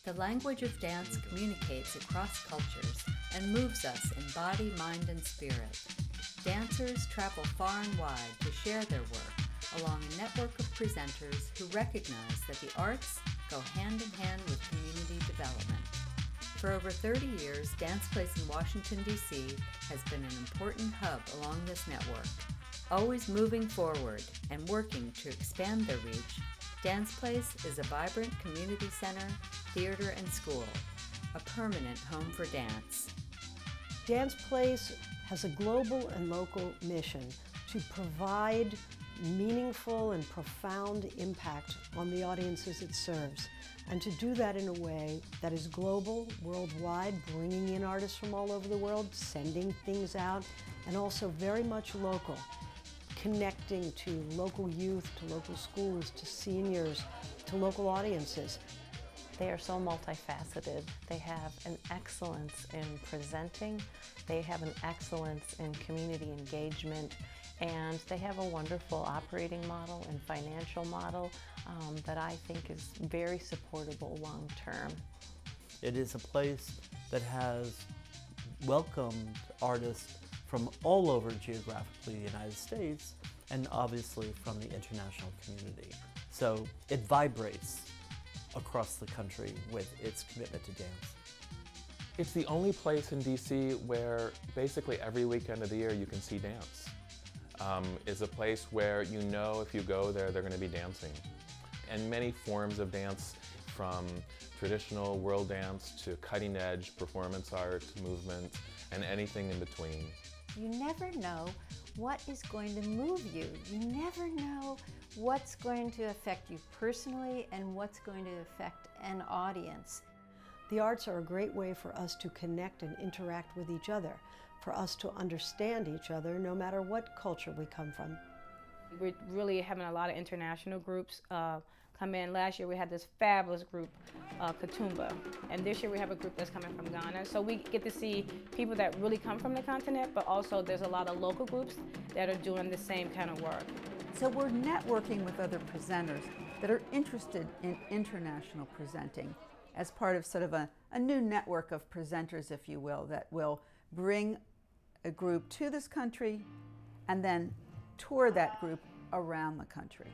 The language of dance communicates across cultures and moves us in body, mind, and spirit. Dancers travel far and wide to share their work along a network of presenters who recognize that the arts go hand in hand with community development. For over 30 years, Dance Place in Washington, D.C. has been an important hub along this network. Always moving forward and working to expand their reach, Dance Place is a vibrant community center, theater, and school, a permanent home for dance. Dance Place has a global and local mission to provide meaningful and profound impact on the audiences it serves, and to do that in a way that is global, worldwide, bringing in artists from all over the world, sending things out, and also very much local, connecting to local youth, to local schools, to seniors, to local audiences. They are so multifaceted. They have an excellence in presenting, they have an excellence in community engagement, and they have a wonderful operating model and financial model that I think is very supportable long term. It is a place that has welcomed artists from all over geographically the United States and obviously from the international community. So it vibrates across the country with its commitment to dance. It's the only place in DC where basically every weekend of the year you can see dance. It's a place where you know if you go there, they're going to be dancing. And many forms of dance, from traditional world dance to cutting edge performance art, movement, and anything in between. You never know what is going to move you. You never know what's going to affect you personally and what's going to affect an audience. The arts are a great way for us to connect and interact with each other, for us to understand each other no matter what culture we come from. We're really having a lot of international groups come in. Last year we had this fabulous group, Katoomba, and this year we have a group that's coming from Ghana. So we get to see people that really come from the continent, but also there's a lot of local groups that are doing the same kind of work. So we're networking with other presenters that are interested in international presenting as part of sort of a new network of presenters, if you will, that will bring a group to this country and then tour that group around the country.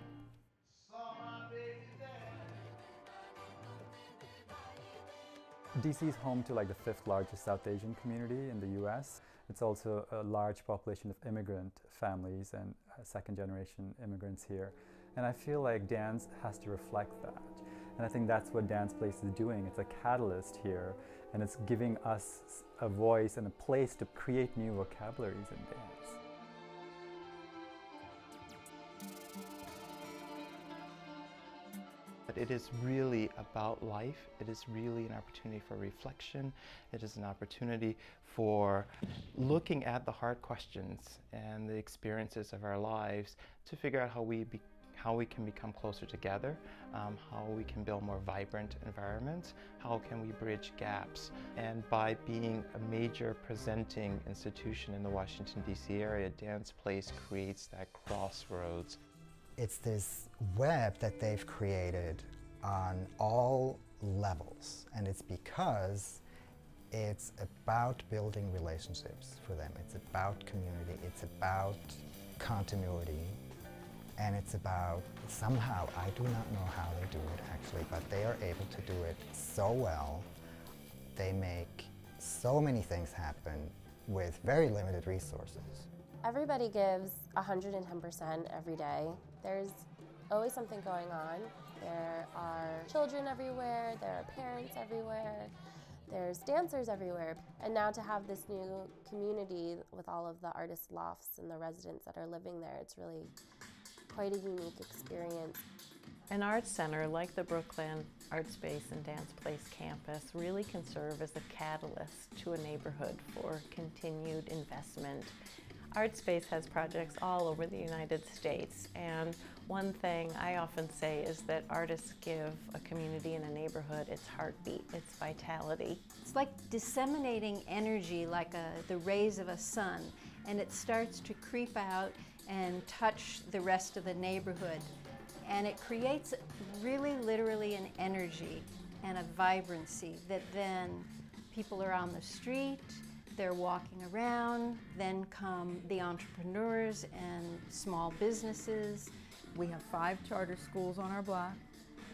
DC is home to like the 5th largest South Asian community in the US. It's also a large population of immigrant families and second-generation immigrants here. And I feel like dance has to reflect that. And I think that's what Dance Place is doing. It's a catalyst here, and it's giving us a voice and a place to create new vocabularies in dance. It is really about life. It is really an opportunity for reflection. It is an opportunity for looking at the hard questions and the experiences of our lives to figure out how we can become closer together, how we can build more vibrant environments, how can we bridge gaps. And by being a major presenting institution in the Washington, D.C. area, Dance Place creates that crossroads. It's this web that they've created on all levels, and it's because it's about building relationships for them. It's about community, it's about continuity, and it's about somehow, I do not know how they do it actually, but they are able to do it so well. They make so many things happen with very limited resources. Everybody gives 110% every day. There's always something going on. There are children everywhere, there are parents everywhere, there's dancers everywhere. And now to have this new community with all of the artist lofts and the residents that are living there, it's really quite a unique experience. An arts center like the Brooklyn Art Space and Dance Place campus really can serve as a catalyst to a neighborhood for continued investment. Art Space has projects all over the United States, and one thing I often say is that artists give a community and a neighborhood its heartbeat, its vitality. It's like disseminating energy like the rays of a sun, and it starts to creep out and touch the rest of the neighborhood. And it creates really literally an energy and a vibrancy that then people are on the street, they're walking around, then come the entrepreneurs and small businesses. We have 5 charter schools on our block,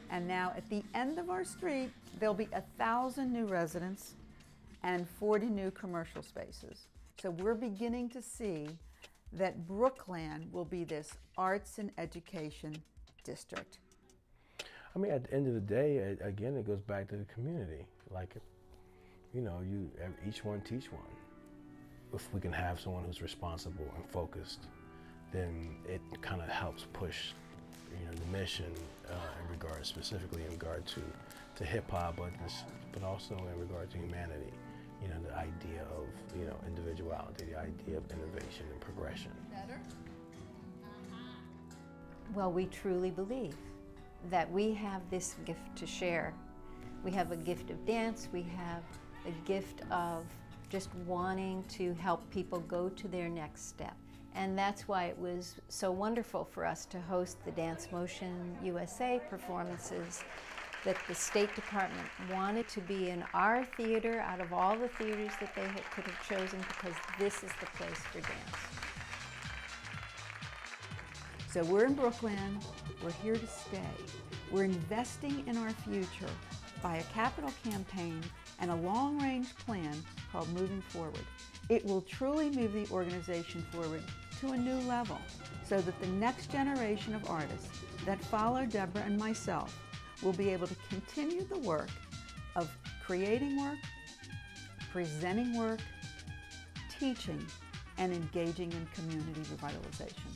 and now at the end of our street, there'll be 1,000 new residents and 40 new commercial spaces. So we're beginning to see that Brookland will be this arts and education district. I mean, at the end of the day, again, it goes back to the community. Like, you know, each one teach one. If we can have someone who's responsible and focused, then it kind of helps push, you know, the mission in regard, specifically in regard to hip hop, but also in regard to humanity. You know, the idea of, you know, individuality, the idea of innovation and progression. Well, we truly believe that we have this gift to share. We have a gift of dance, we have a gift of just wanting to help people go to their next step. And that's why it was so wonderful for us to host the Dance Motion USA performances, that the State Department wanted to be in our theater out of all the theaters that they could have chosen, because this is the place for dance. So we're in Brookland, we're here to stay. We're investing in our future by a capital campaign and a long-range plan called Moving Forward. It will truly move the organization forward to a new level so that the next generation of artists that follow Deborah and myself will be able to continue the work of creating work, presenting work, teaching, and engaging in community revitalization.